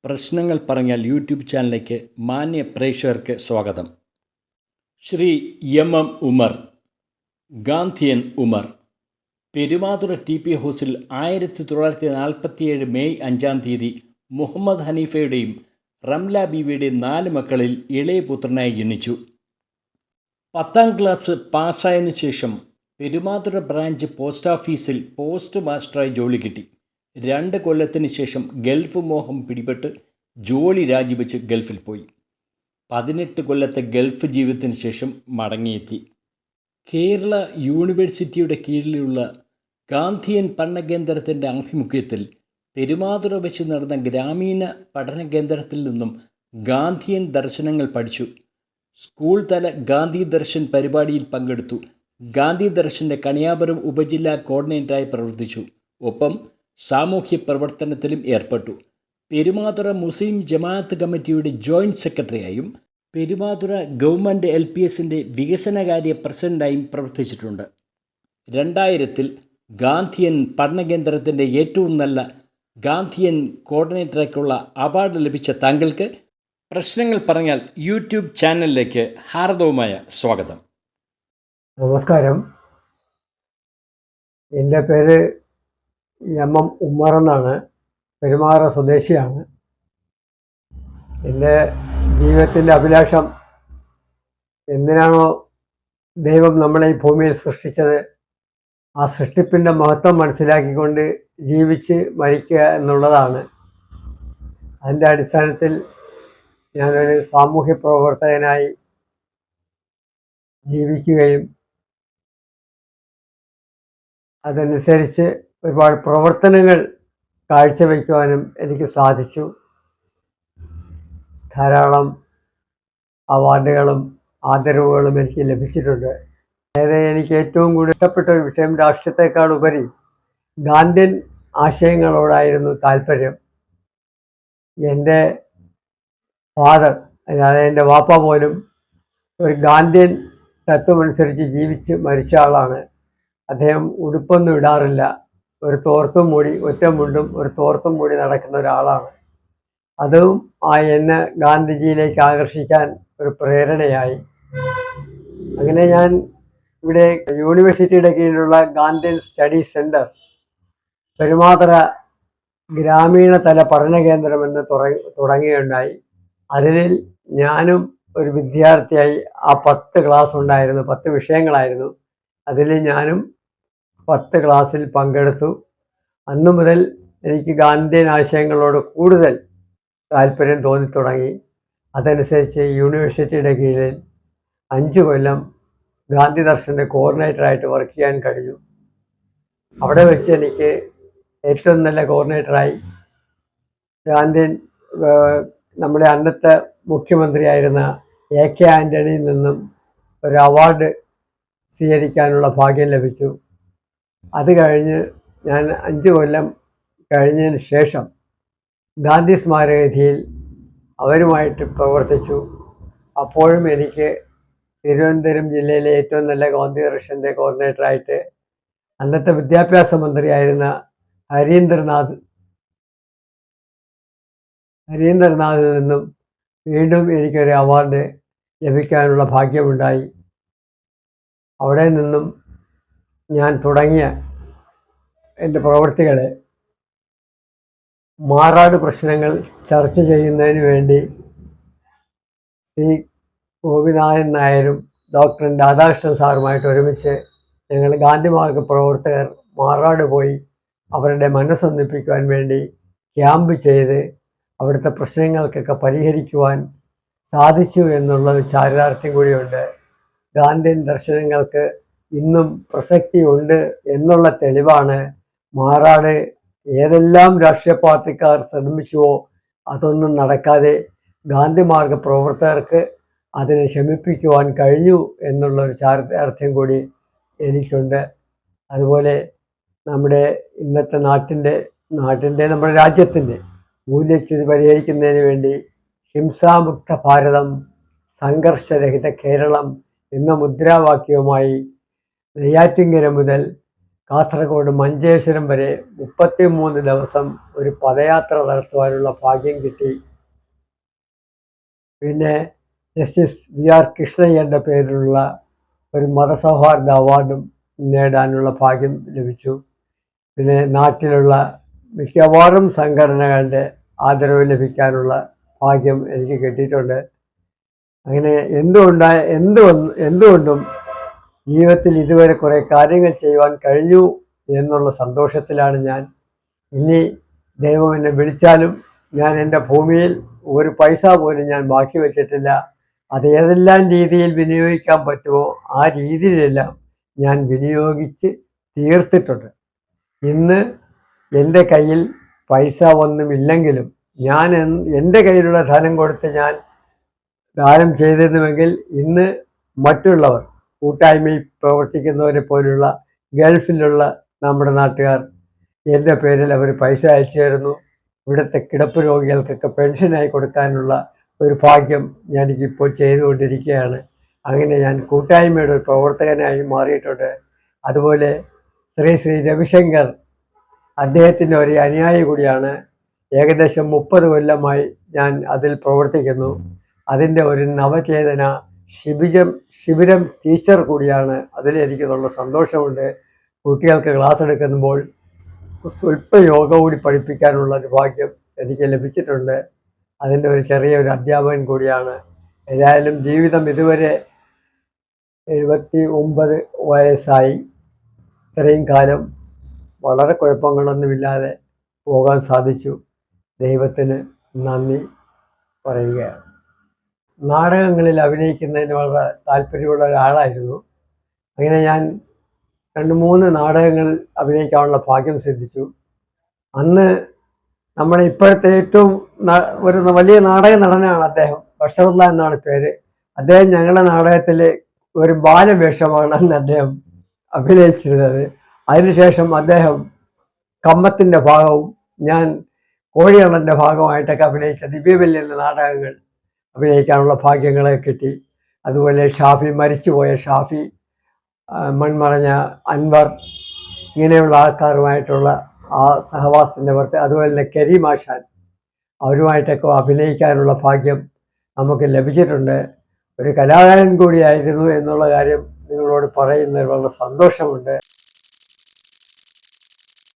പ്രശ്നങ്ങൾ പറഞ്ഞാൽ യൂട്യൂബ് ചാനലിലേക്ക് മാന്യ പ്രേക്ഷകർക്ക് സ്വാഗതം. ശ്രീ എം ഉമർ, ഗാന്ധിയൻ ഉമർ, പെരുമാതുറ TP ഹൗസിൽ 1947 മെയ് 5 മുഹമ്മദ് ഹനീഫയുടെയും റംല ബീവിയുടെയും 4 മക്കളിൽ ഇളയ പുത്രനായി ജനിച്ചു. 10ാം ക്ലാസ് പാസ്സായതിനു ശേഷം പെരുമാതുറ ബ്രാഞ്ച് പോസ്റ്റ് ഓഫീസിൽ പോസ്റ്റ് മാസ്റ്ററായി ജോലി കിട്ടി. 2 കൊല്ലത്തിന് ശേഷം ഗൾഫ് മോഹം പിടിപെട്ട് ജോലി രാജിവെച്ച് ഗൾഫിൽ പോയി. 18 കൊല്ലത്തെ ഗൾഫ് ജീവിതത്തിന് ശേഷം മടങ്ങിയെത്തി. കേരള യൂണിവേഴ്സിറ്റിയുടെ കീഴിലുള്ള ഗാന്ധിയൻ പഠനകേന്ദ്രത്തിൻ്റെ ആഭിമുഖ്യത്തിൽ പെരുമാതുറ വെച്ച് നടന്ന ഗ്രാമീണ പഠനകേന്ദ്രത്തിൽ നിന്നും ഗാന്ധിയൻ ദർശനങ്ങൾ പഠിച്ചു. സ്കൂൾ തല ഗാന്ധി ദർശൻ പരിപാടിയിൽ പങ്കെടുത്തു. ഗാന്ധി ദർശൻ്റെ കണിയാപുരം ഉപജില്ലാ കോർഡിനേറ്ററായി പ്രവർത്തിച്ചു. ഒപ്പം സാമൂഹ്യ പ്രവർത്തനത്തിലും ഏർപ്പെട്ടു. പെരുമാതുറ മുസ്ലിം ജമാഅത്ത് കമ്മിറ്റിയുടെ ജോയിൻറ്റ് സെക്രട്ടറിയായും പെരുമാതുറ ഗവൺമെൻറ് LPSൻ്റെ വികസനകാര്യ പ്രസിഡൻ്റായും പ്രവർത്തിച്ചിട്ടുണ്ട്. 2000 ഗാന്ധിയൻ പഠനകേന്ദ്രത്തിൻ്റെ ഏറ്റവും നല്ല ഗാന്ധിയൻ കോർഡിനേറ്ററേക്കുള്ള അവാർഡ് ലഭിച്ച താങ്കൾക്ക് പ്രശ്നങ്ങൾ പറഞ്ഞാൽ യൂട്യൂബ് ചാനലിലേക്ക് ഹാർദവമായ സ്വാഗതം. നമസ്കാരം. എൻ്റെ പേര് എം ഉമ്മർ എന്നാണ്. പെരുമാതുറ സ്വദേശിയാണ്. എൻ്റെ ജീവിതത്തിൻ്റെ അഭിലാഷം, എന്തിനാണോ ദൈവം നമ്മളെ ഈ ഭൂമിയിൽ സൃഷ്ടിച്ചത്, ആ സൃഷ്ടിപ്പിൻ്റെ മഹത്വം മനസ്സിലാക്കിക്കൊണ്ട് ജീവിച്ച് മരിക്കുക എന്നുള്ളതാണ്. അതിൻ്റെ അടിസ്ഥാനത്തിൽ ഞാനൊരു സാമൂഹ്യ പ്രവർത്തകനായി ജീവിക്കുകയും അതനുസരിച്ച് ഒരുപാട് പ്രവർത്തനങ്ങൾ കാഴ്ചവെക്കുവാനും എനിക്ക് സാധിച്ചു. ധാരാളം അവാർഡുകളും ആദരവുകളും എനിക്ക് ലഭിച്ചിട്ടുണ്ട്. അതായത് എനിക്ക് ഏറ്റവും കൂടുതൽ ഇഷ്ടപ്പെട്ട ഒരു വിഷയം രാഷ്ട്രീയത്തെക്കാൾ ഉപരി ഗാന്ധിയൻ ആശയങ്ങളോടായിരുന്നു താല്പര്യം. എൻ്റെ ഫാദർ, അതായത് എൻ്റെ വാപ്പ പോലും ഒരു ഗാന്ധിയൻ തത്വമനുസരിച്ച് ജീവിച്ച് മരിച്ച ആളാണ്. അദ്ദേഹം ഉടുപ്പൊന്നും ഇടാറില്ല. ഒരു തോർത്തും മൂടി, ഒറ്റ മുണ്ടും ഒരു തോർത്തും മൂടി നടക്കുന്ന ഒരാളാണ്. അതും എന്നെ ഗാന്ധിജിയിലേക്ക് ആകർഷിക്കാൻ ഒരു പ്രേരണയായി. അങ്ങനെ ഞാൻ ഇവിടെ യൂണിവേഴ്സിറ്റിയുടെ കീഴിലുള്ള ഗാന്ധിയൻ സ്റ്റഡി സെൻറ്റർ പെരുമാതുറ ഗ്രാമീണ തല പഠന കേന്ദ്രം എന്ന് തുടങ്ങുകയുണ്ടായി. അതിൽ ഞാനും ഒരു വിദ്യാർത്ഥിയായി. ആ 10 ക്ലാസ് ഉണ്ടായിരുന്നു, 10 വിഷയങ്ങളായിരുന്നു. അതിൽ ഞാനും 10 ക്ലാസ്സിൽ പങ്കെടുത്തു. അന്നു മുതൽ എനിക്ക് ഗാന്ധിയൻ ആശയങ്ങളോട് കൂടുതൽ താല്പര്യം തോന്നിത്തുടങ്ങി. അതനുസരിച്ച് യൂണിവേഴ്സിറ്റിയുടെ കീഴിൽ 5 കൊല്ലം ഗാന്ധി ദർശൻ്റെ കോർഡിനേറ്ററായിട്ട് വർക്ക് ചെയ്യാൻ കഴിഞ്ഞു. അവിടെ വെച്ച് എനിക്ക് ഏറ്റവും നല്ല കോർഡിനേറ്ററായി ഗാന്ധിയൻ നമ്മുടെ അന്നത്തെ മുഖ്യമന്ത്രിയായിരുന്ന AK ആൻ്റണിയിൽ നിന്നും ഒരു അവാർഡ് സ്വീകരിക്കാനുള്ള ഭാഗ്യം ലഭിച്ചു. അത് കഴിഞ്ഞ് ഞാൻ 5 കൊല്ലം കഴിഞ്ഞതിന് ശേഷം ഗാന്ധി സ്മാരകനിധിയിൽ അവരുമായിട്ട് പ്രവർത്തിച്ചു. അപ്പോഴും എനിക്ക് തിരുവനന്തപുരം ജില്ലയിലെ ഏറ്റവും നല്ല ഗാന്ധി ദർശൻ്റെ കോർഡിനേറ്ററായിട്ട് അന്നത്തെ വിദ്യാഭ്യാസ മന്ത്രിയായിരുന്ന ഹരീന്ദ്രനാഥിൽ നിന്നും വീണ്ടും എനിക്കൊരു അവാർഡ് ലഭിക്കാനുള്ള ഭാഗ്യമുണ്ടായി. അവിടെ നിന്നും ഞാൻ തുടങ്ങിയ എൻ്റെ പ്രവൃത്തികളെ മാറാട് പ്രശ്നങ്ങൾ ചർച്ച ചെയ്യുന്നതിന് വേണ്ടി ശ്രീ ഗോപിനാഥൻ നായരും ഡോക്ടർ രാധാകൃഷ്ണൻ സാറുമായിട്ട് ഒരുമിച്ച് ഞങ്ങൾ ഗാന്ധിമാർഗ പ്രവർത്തകർ മാറാട് പോയി അവരുടെ മനസ്സൊന്നിപ്പിക്കുവാൻ വേണ്ടി ക്യാമ്പ് ചെയ്ത് അവിടുത്തെ പ്രശ്നങ്ങൾക്കൊക്കെ പരിഹരിക്കുവാൻ സാധിച്ചു എന്നുള്ളത് ചാരിതാർത്ഥ്യം കൂടിയുണ്ട്. ഗാന്ധിയൻ ദർശനങ്ങൾക്ക് ഇന്നും പ്രസക്തി ഉണ്ട് എന്നുള്ള തെളിവാണ് മാറാട്. ഏതെല്ലാം രാഷ്ട്രീയ പാർട്ടിക്കാർ ശ്രമിച്ചുവോ അതൊന്നും നടക്കാതെ ഗാന്ധിമാർഗ പ്രവർത്തകർക്ക് അതിനെ ശമിപ്പിക്കുവാൻ കഴിഞ്ഞു എന്നുള്ളൊരു ചാരിതാർത്ഥ്യം കൂടി എനിക്കുണ്ട്. അതുപോലെ നമ്മുടെ ഇന്നത്തെ നാട്ടിൻ്റെ നമ്മുടെ രാജ്യത്തിൻ്റെ മൂല്യച്യുതി പരിഹരിക്കുന്നതിന് വേണ്ടി ഹിംസാമുക്ത ഭാരതം, സംഘർഷരഹിത കേരളം എന്ന മുദ്രാവാക്യവുമായി നെയ്യാറ്റിൻകര മുതൽ കാസർഗോഡ് മഞ്ചേശ്വരം വരെ 33 ദിവസം ഒരു പദയാത്ര നടത്തുവാനുള്ള ഭാഗ്യം കിട്ടി. പിന്നെ ജസ്റ്റിസ് VR കൃഷ്ണയ്യൻ്റെ പേരിലുള്ള ഒരു മതസൗഹാർദ്ദ അവാർഡും നേടാനുള്ള ഭാഗ്യം ലഭിച്ചു. പിന്നെ നാട്ടിലുള്ള മിക്കവാറും സംഘടനകളുടെ ആദരവ് ലഭിക്കാനുള്ള ഭാഗ്യം എനിക്ക് കിട്ടിയിട്ടുണ്ട്. അങ്ങനെ എന്തുകൊണ്ടും ജീവിതത്തിൽ ഇതുവരെ കുറേ കാര്യങ്ങൾ ചെയ്യുവാൻ കഴിഞ്ഞു എന്നുള്ള സന്തോഷത്തിലാണ് ഞാൻ. ഇനി ദൈവം എന്നെ വിളിച്ചാലും ഞാൻ എൻ്റെ ഭൂമിയിൽ ഒരു പൈസ പോലും ഞാൻ ബാക്കി വച്ചിട്ടില്ല. അത് ഏതെല്ലാം രീതിയിൽ വിനിയോഗിക്കാൻ പറ്റുമോ ആ രീതിയിലെല്ലാം ഞാൻ വിനിയോഗിച്ച് തീർത്തിട്ടുണ്ട്. ഇന്ന് എൻ്റെ കയ്യിൽ പൈസ ഒന്നുമില്ലെങ്കിലും ഞാൻ എൻ്റെ കയ്യിലുള്ള ധനം കൊടുത്ത് ഞാൻ ദാനം ചെയ്തിരുന്നുവെങ്കിൽ ഇന്ന് മറ്റുള്ളവർ കൂട്ടായ്മയിൽ പ്രവർത്തിക്കുന്നവരെ പോലുള്ള ഗൾഫിലുള്ള നമ്മുടെ നാട്ടുകാർ എൻ്റെ പേരിൽ അവർ പൈസ അയച്ചു തരുന്നു. ഇവിടുത്തെ കിടപ്പ് രോഗികൾക്കൊക്കെ പെൻഷനായി കൊടുക്കാനുള്ള ഒരു ഭാഗ്യം എനിക്കിപ്പോൾ ചെയ്തുകൊണ്ടിരിക്കുകയാണ്. അങ്ങനെ ഞാൻ കൂട്ടായ്മയുടെ ഒരു പ്രവർത്തകനായി മാറിയിട്ടുണ്ട്. അതുപോലെ ശ്രീ രവിശങ്കർ, അദ്ദേഹത്തിൻ്റെ ഒരു അനുയായി കൂടിയാണ്. ഏകദേശം 30 കൊല്ലമായി ഞാൻ അതിൽ പ്രവർത്തിക്കുന്നു. അതിൻ്റെ ഒരു നവചേതന ശിബിരം ടീച്ചർ കൂടിയാണ്. അതിലെനിക്ക് നല്ല സന്തോഷമുണ്ട്. കുട്ടികൾക്ക് ക്ലാസ് എടുക്കുമ്പോൾ സ്വല്പ യോഗ കൂടി പഠിപ്പിക്കാനുള്ള ഒരു ഭാഗ്യം എനിക്ക് ലഭിച്ചിട്ടുണ്ട്. അതിൻ്റെ ഒരു ചെറിയൊരു അധ്യാപകൻ കൂടിയാണ്. ഏതായാലും ജീവിതം ഇതുവരെ 79 വയസ്സായി. ഇത്രയും കാലം വളരെ കുഴപ്പങ്ങളൊന്നുമില്ലാതെ പോകാൻ സാധിച്ചു. ദൈവത്തിന് നന്ദി പറയുകയാണ്. നാടകങ്ങളിൽ അഭിനയിക്കുന്നതിന് വളരെ താല്പര്യമുള്ള ഒരാളായിരുന്നു. അങ്ങനെ ഞാൻ 2-3 നാടകങ്ങൾ അഭിനയിക്കാനുള്ള ഭാഗ്യം സിദ്ധിച്ചു. അന്ന് നമ്മുടെ ഇപ്പോഴത്തെ ഏറ്റവും ഒരു വലിയ നാടക നടനാണ് അദ്ദേഹം. ബഷറുള്ള എന്നാണ് പേര്. അദ്ദേഹം ഞങ്ങളുടെ നാടകത്തിൽ ഒരു ബാലവേഷമാണ് അന്ന് അദ്ദേഹം അഭിനയിച്ചിരുന്നത്. അതിനുശേഷം അദ്ദേഹം കമ്മത്തിൻ്റെ ഭാഗവും ഞാൻ കോഴിയണ്ണൻ്റെ ഭാഗമായിട്ടൊക്കെ അഭിനയിച്ച ദിവ്യവല്ലി എന്ന നാടകങ്ങൾ അഭിനയിക്കാനുള്ള ഭാഗ്യങ്ങളെ കിട്ടി. അതുപോലെ മരിച്ചുപോയ ഷാഫി, മൺമറഞ്ഞ അൻവർ, ഇങ്ങനെയുള്ള ആൾക്കാരുമായിട്ടുള്ള ആ സഹവാസത്തിൻ്റെ പുറത്ത്, അതുപോലെ തന്നെ കരീം ആശാൻ, അവരുമായിട്ടൊക്കെ അഭിനയിക്കാനുള്ള ഭാഗ്യം നമുക്ക് ലഭിച്ചിട്ടുണ്ട്. ഒരു കലാകാരൻ കൂടിയായിരുന്നു എന്നുള്ള കാര്യം നിങ്ങളോട് പറയുന്നതിൽ വളരെ സന്തോഷമുണ്ട്.